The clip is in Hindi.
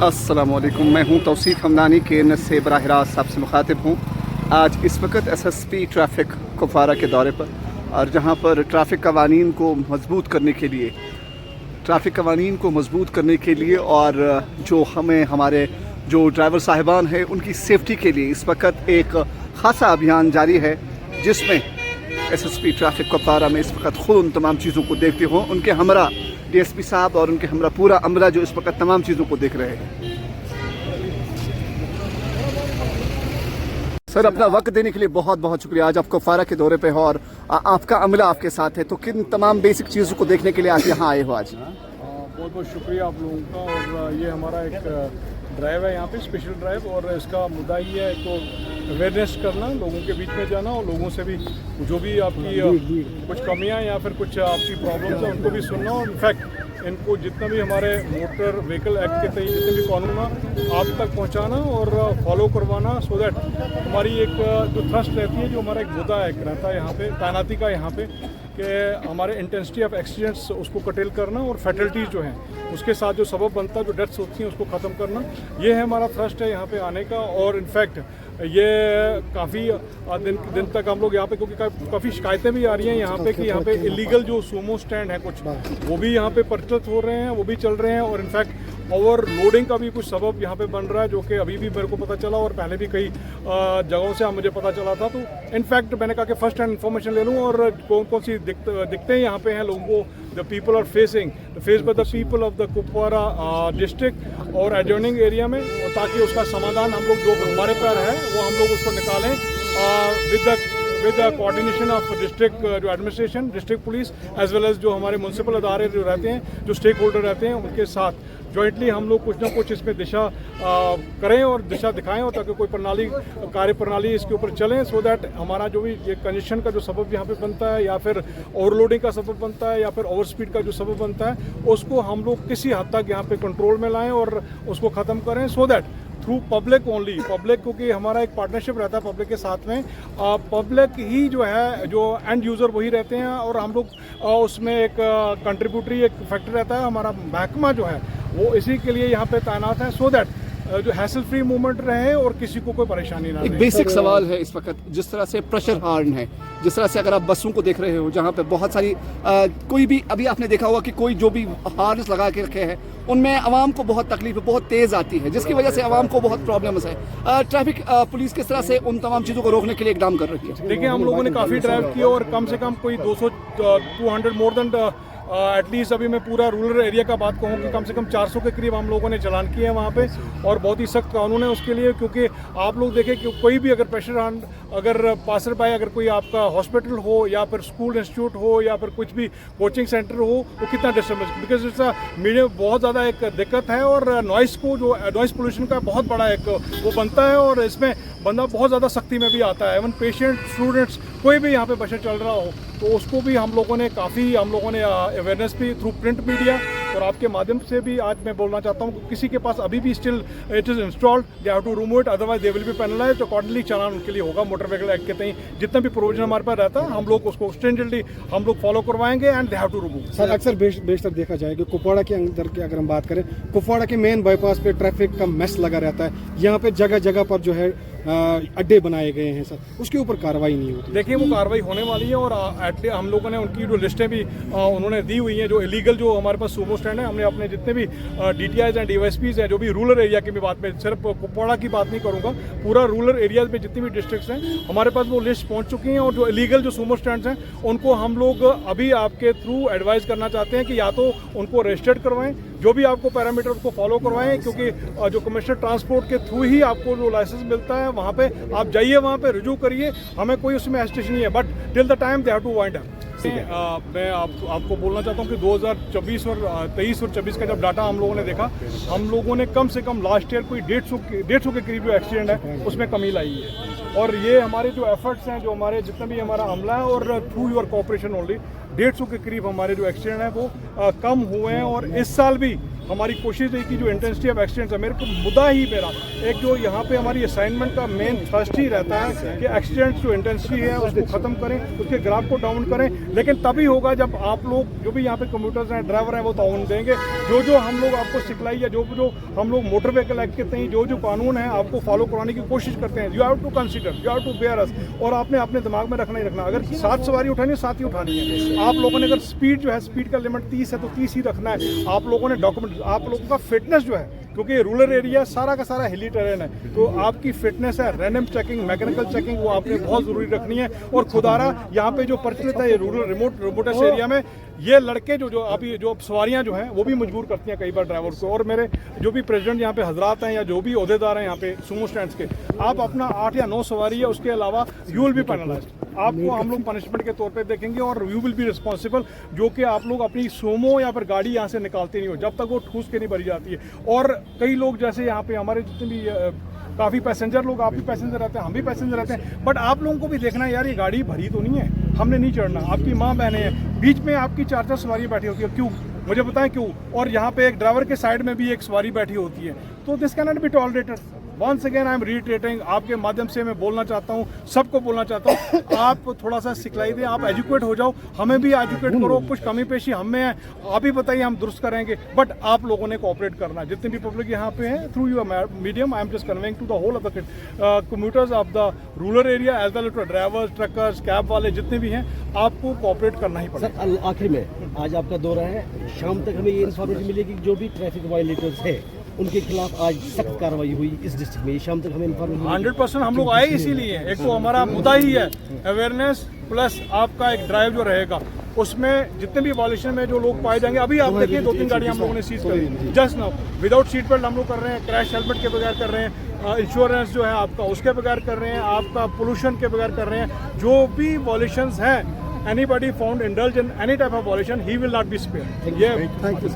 अस्सलामुअलैकुम, मैं हूं तौसीफ़ हमदानी KNS से बराह रास्त आपसे मुखातिब हूं। आज इस वक्त SSP ट्रैफ़िक कुपवारा के दौरे पर, और जहां पर ट्रैफ़िक कवानीन को मज़बूत करने के लिए और जो हमारे जो ड्राइवर साहिबान हैं उनकी सेफ्टी के लिए इस वक्त एक ख़ासा अभियान जारी है, जिसमें SSP ट्रैफ़िक कुपवारा में इस वक्त ख़ुद उन तमाम चीज़ों को देखते हो। उनके हमरा DSP साहब और उनके हमरा पूरा अमला जो इस वक्त तमाम चीज़ों को देख रहे हैं। सर, अपना वक्त देने के लिए बहुत बहुत शुक्रिया। आज आप कुपवारा के दौरे पे हो और आपका अमला आपके साथ है, तो किन तमाम बेसिक चीज़ों को देखने के लिए आप यहाँ आए हो आज? बहुत बहुत शुक्रिया आप लोगों का। और ये हमारा एक ड्राइव है यहाँ पे, स्पेशल ड्राइव, और इसका मुद्दा ही है तो अवेयरनेस करना, लोगों के बीच में जाना और लोगों से भी जो भी आपकी कुछ कमियां या फिर कुछ आपकी प्रॉब्लम्स हैं उनको भी सुनना, और इनफैक्ट इनको जितना भी हमारे मोटर व्हीकल एक्ट के तहत जितने भी कानून हैं आप तक पहुंचाना और फॉलो करवाना, सो दैट हमारी एक जो थ्रस्ट रहती है, जो हमारा एक मुद्दा है रहता है यहाँ पे तैनाती का, यहाँ पे कि हमारे इंटेंसिटी ऑफ एक्सीडेंट्स उसको कटेल करना और फैटलिटीज़ जो हैं उसके साथ जो सबब बनता है, जो डेथ्स होती हैं उसको ख़त्म करना, ये है हमारा थ्रस्ट है यहाँ पे आने का। और इनफैक्ट ये काफ़ी दिन तक हम लोग यहाँ पे, क्योंकि काफ़ी शिकायतें भी आ रही हैं यहाँ पे कि यहाँ पे इलीगल जो सूमो स्टैंड है कुछ, वो भी यहाँ पे परिचित हो रहे हैं, वो भी चल रहे हैं, और इनफैक्ट ओवरलोडिंग का भी कुछ सबब यहाँ पे बन रहा है, जो कि अभी भी मेरे को पता चला और पहले भी कई जगहों से मुझे पता चला था। तो इनफैक्ट मैंने कहा कि फर्स्ट हैंड इन्फॉर्मेशन ले लूँ और कौन कौन सी दिक्कतें यहाँ पे हैं लोगों को, the people are facing by the people of the Kupwara district और एडजॉइनिंग एरिया में, और ताकि उसका समाधान हम लोग जो हमारे पर है वो हम लोग उसको निकालें with the coordination of district जो administration, district police, as well as जो हमारे म्यूनसिपल अदारे जो रहते हैं, जो स्टेक होल्डर रहते हैं, उनके साथ जॉइंटली हम लोग कुछ ना कुछ इसमें दिशा करें और दिशा दिखाएं, और ताकि कोई कार्य प्रणाली इसके ऊपर चलें, सो दैट हमारा जो भी ये कंजेशन का जो सबब यहाँ पे बनता है, या फिर ओवरलोडिंग का सबब बनता है, या फिर ओवर स्पीड का जो सबब बनता है, उसको हम लोग किसी हद तक यहाँ पे कंट्रोल में लाएं और उसको ख़त्म करें, so that through public only, public, क्योंकि हमारा एक पार्टनरशिप रहता है पब्लिक के साथ में, पब्लिक ही जो है, जो एंड यूज़र वही रहते हैं, और हम लोग उसमें एक कंट्रीब्यूटरी एक फैक्टर रहता है, हमारा महकमा जो है वो इसी के लिए यहाँ पे तैनात है, सो दैट जो हैसल फ्री मूवमेंट रहे और किसी को कोई परेशानी ना रहे। एक बेसिक सवाल है इस वक्त, जिस तरह से प्रेशर हार्न है, जिस तरह से अगर आप बसों को देख रहे हो जहाँ पे बहुत सारी कोई भी, अभी आपने देखा होगा कि कोई जो भी हार्नेस लगा के रखे हैं उनमें आवाम को बहुत तकलीफ है, बहुत तेज़ आती है, जिसकी वजह से आवाम को बहुत प्रॉब्लम्स है। ट्रैफिक पुलिस किस तरह से उन तमाम चीज़ों को रोकने के लिए इकदाम कर रही है? देखिए, हम लोगों ने काफ़ी ड्राइव किया और कम से कम कोई 200 मोर देन एटलीस्ट, अभी मैं पूरा रूरल एरिया का बात कहूँ कि कम से कम 400 के करीब हम लोगों ने चालान किए हैं वहाँ पे, और बहुत ही सख्त कानून है उसके लिए, क्योंकि आप लोग देखें कि कोई भी अगर प्रेशर अगर पासर बाय, अगर कोई आपका हॉस्पिटल हो या फिर स्कूल इंस्टीट्यूट हो या फिर कुछ भी कोचिंग सेंटर हो, वो कितना डिस्टर्बेंस, बिकॉज इट्स मीडिया बहुत ज़्यादा एक दिक्कत है, और नॉइस को जो नॉइस पोल्यूशन का बहुत बड़ा एक वो बनता है, और इसमें बंदा बहुत ज़्यादा सख्ती में भी आता है। इवन पेशेंट, स्टूडेंट्स, कोई भी यहाँ पे बशर चल रहा हो तो उसको भी हम लोगों ने अवेयरनेस भी थ्रू प्रिंट मीडिया और आपके माध्यम से भी आज मैं बोलना चाहता हूँ, किसी के पास अभी भी still it is installed, they have to remove it, otherwise they will be penalised, तो अकॉर्डिंगली चालान उनके लिए होगा। मोटर व्हीकल एक्ट के तहत जितना भी प्रोविजन हमारे पास रहता है हम लोग उसको स्ट्रिंजेंटली हम लोग फॉलो करवाएंगे, and they have to remove. Sir, अक्सर बेशतर देखा जाए कि कुपवाड़ा के अंदर की अगर हम बात करें, कुपवाड़ा के मेन बाईपास पे ट्रैफिक का मेस लगा रहता है, यहाँ पे जगह जगह पर जो है अड्डे बनाए गए हैं सर, उसके ऊपर कार्रवाई नहीं होती। देखिए, वो कार्रवाई होने वाली है, और एटलीस्ट हम लोगों ने उनकी जो लिस्टें भी उन्होंने दी हुई हैं, जो इलीगल जो हमारे पास सूमो स्टैंड है, हमने अपने जितने भी DTIs हैं, DYSPs हैं, जो भी रूरल एरिया की भी बात में, सिर्फ कुपवाड़ा की बात नहीं करूँगा, पूरा रूरल एरियाज में जितनी भी डिस्ट्रिक्ट्स हैं हमारे पास वो लिस्ट पहुँच चुकी हैं, और जो इलीगल जो सूमो स्टैंड्स हैं उनको हम लोग अभी आपके थ्रू एडवाइस करना चाहते हैं कि या तो उनको रजिस्टर्ड करवाएं, जो भी आपको पैरामीटर उसको फॉलो करवाएं, क्योंकि जो कमिश्नर ट्रांसपोर्ट के थ्रू ही आपको जो लाइसेंस मिलता है, वहाँ पे आप जाइए, वहाँ पे रिज्यू करिए, हमें कोई उसमें हेजिटेशन नहीं है, but till the time they have to wind up. मैं आपको बोलना चाहता हूँ कि 2024 और 23 और 24 का जब डाटा हम लोगों ने देखा, हम लोगों ने कम से कम लास्ट ईयर कोई 150 के करीब जो एक्सीडेंट है उसमें कमी लाई है, और ये हमारे जो एफर्ट्स हैं, जो हमारे जितना भी हमारा अमला है, और थ्रू योर कोऑपरेशन ओनली 150 के करीब हमारे जो एक्सीडेंट हैं वो कम हुए हैं, और इस साल भी हमारी कोशिश रही कि जो इंटेंसिटी ऑफ एक्सीडेंट्स है, मेरे को मुद्दा ही मेरा एक जो यहाँ पे हमारी असाइनमेंट का मेन थर्स्ट ही रहता है कि एक्सीडेंट्स जो इंटेंसिटी है उसको ख़त्म करें, उसके ग्राफ को डाउन करें। लेकिन तभी होगा जब आप लोग जो भी यहाँ पे कंप्यूटर्स हैं, ड्राइवर हैं, वो ताउन देंगे। जो हम लोग आपको सिखलाई या जो हम लोग मोटर व्हीकल एक्ट के तहत जो कानून है आपको फॉलो कराने की कोशिश करते हैं, you have to consider, you have to bear us. और आपने अपने दिमाग में रखना ही रखना, अगर 7 सवारी उठानी है 7 ही उठानी है। आप लोगों ने अगर स्पीड जो है, स्पीड का लिमिट 30 है तो 30 ही रखना है। आप लोगों ने डॉक्यूमेंट, आप लोगों का फिटनेस जो है, क्योंकि रूरल एरिया सारा का सारा हिली टेरेन है, तो आपकी फिटनेस है, रैंडम चेकिंग, मैकेनिकल चेकिंग, वो आपने बहुत ज़रूरी रखनी है। और खुदारा यहाँ पे जो प्रचलित है ये रूरल रिमोटेस्ट एरिया में, ये लड़के जो अभी जो सवारियाँ जो हैं वो भी मजबूर करती हैं कई बार ड्राइवर को। और मेरे जो भी प्रेसिडेंट यहाँ पे हजरात हैं या जो भी ओहदेदार हैं यहाँ पे सुमो स्टैंड्स के, आप अपना 8 या 9 सवारी है, उसके अलावा यू विल बी पेनलाइज्ड। आपको हम लोग पनिशमेंट के तौर पे देखेंगे और यू विल बी रिस्पॉन्सिबल, जो कि आप लोग अपनी सोमो या फिर गाड़ी यहाँ से निकालते नहीं हो जब तक वो ठूस के नहीं भरी जाती है। और कई लोग जैसे यहाँ पे हमारे जितने भी काफ़ी पैसेंजर लोग, आप भी पैसेंजर रहते हैं, हम भी पैसेंजर रहते हैं, बट आप लोगों को भी देखना है यार ये गाड़ी भरी तो नहीं है, हमने नहीं चढ़ना। आपकी माँ बहनें हैं, बीच में आपकी 4-4 सवारी बैठी होती है, क्यों मुझे बताएं क्यों? और यहाँ पे एक ड्राइवर के साइड में भी एक सवारी बैठी होती है, तो this can not be tolerated. Once again I am reiterating, आपके माध्यम से मैं बोलना चाहता हूँ, सबको बोलना चाहता हूँ, आप थोड़ा सा सिखलाई दें, आप एजुकेट हो जाओ, हमें भी एजुकेट करो। कुछ कमी पेशी हम में है, आप ही बताइए, हम दुरुस्त करेंगे, बट आप लोगों ने कोऑपरेट करना है। जितने भी पब्लिक यहाँ पे है, through your medium I am just conveying to the whole of the commuters of the rural area as well as drivers, truckers, cab वाले जितने भी हैं, आपको कोऑपरेट करना ही पड़ेगा। सर आखिर में आज आपका दौरा है, शाम तक हमें ये इन्फॉर्मेशन मिलेगी कि जो भी ट्रैफिक वायलेटर्स है उनके खिलाफ आज सख्त कार्रवाई हुई इस डिस्ट्रिक्ट में, शाम तक हमें इन्फॉर्मेशन 100% हम लोग आए इसीलिए। एक तो हमारा मुद्दा ही है अवेयरनेस, प्लस आपका एक ड्राइव जो रहेगा उसमें जितने भी वॉल्यूशन में जो लोग पाए जाएंगे। अभी आप देखिए 2-3 गाड़ियाँ हम लोगों ने सीज करी just now, without seat belt हम लोग कर रहे हैं, क्रैश हेलमेट के बगैर कर रहे हैं, इंश्योरेंस जो है आपका उसके बगैर कर रहे हैं, आपका पोल्यूशन के बगैर कर रहे हैं। जो भी वॉल्यूशंस हैं, anybody found indulged in any type of violation, he will not be spared. Thank you.